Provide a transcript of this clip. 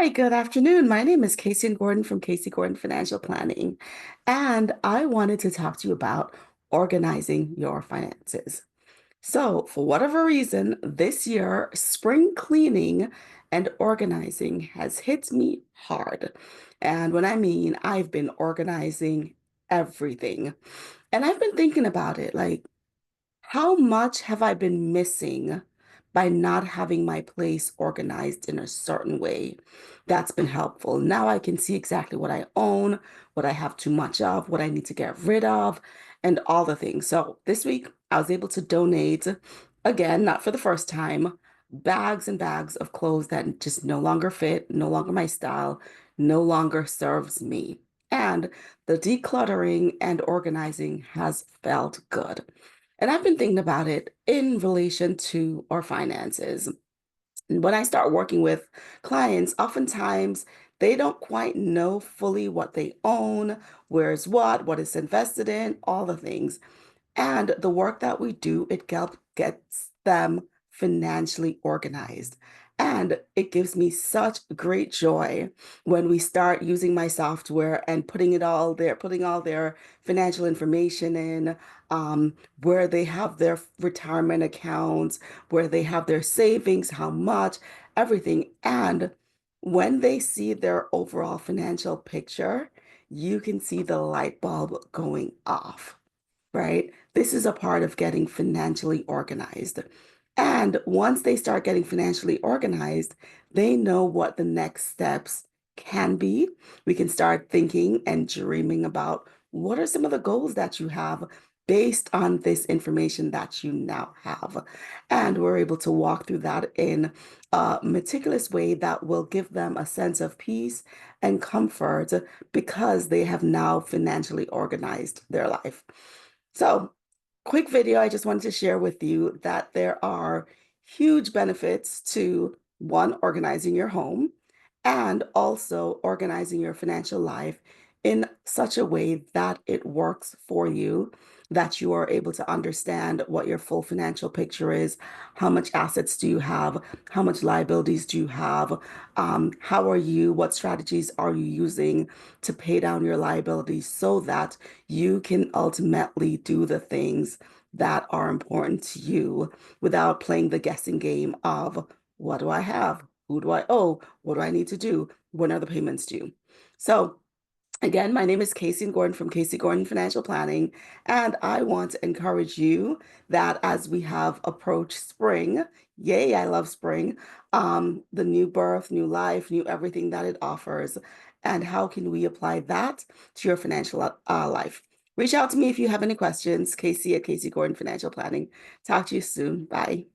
Hi, good afternoon. My name is Kaysian Gordon from Casey Gordon Financial Planning, and I wanted to talk to you about organizing your finances. So, for whatever reason, this year, spring cleaning and organizing has hit me hard. And when I mean I've been organizing everything, and I've been thinking about it like, how much have I been missing by not having my place organized in a certain way? That's been helpful. Now I can see exactly what I own, what I have too much of, what I need to get rid of, and all the things. So this week I was able to donate, again, not for the first time, bags and bags of clothes that just no longer fit, no longer my style, no longer serves me. And the decluttering and organizing has felt good. And I've been thinking about it in relation to our finances. When I start working with clients, oftentimes they don't quite know fully what they own, where's what is invested in, all the things. And the work that we do, gets them financially organized. And it gives me such great joy when we start using my software and putting it all there, putting all their financial information in, um, where they have their retirement accounts, where they have their savings, how much, everything. And when they see their overall financial picture, you can see the light bulb going off, right? This is a part of getting financially organized. And once they start getting financially organized, they know what the next steps can be. We can start thinking and dreaming about what are some of the goals that you have based on this information that you now have. And we're able to walk through that in a meticulous way that will give them a sense of peace and comfort because they have now financially organized their life. So, quick video, I just wanted to share with you that there are huge benefits to one, organizing your home and also organizing your financial life in such a way that it works for you, that you are able to understand what your full financial picture is, how much assets do you have, how much liabilities do you have, how are you, what strategies are you using to pay down your liabilities so that you can ultimately do the things that are important to you without playing the guessing game of what do I have? Who do I owe? What do I need to do? When are the payments due? So, again, my name is Casey Gordon from Casey Gordon Financial Planning, and I want to encourage you that as we have approached spring, yay, I love spring, the new birth, new life, new everything that it offers, and how can we apply that to your financial life? Reach out to me if you have any questions, Casey at Casey Gordon Financial Planning. Talk to you soon. Bye.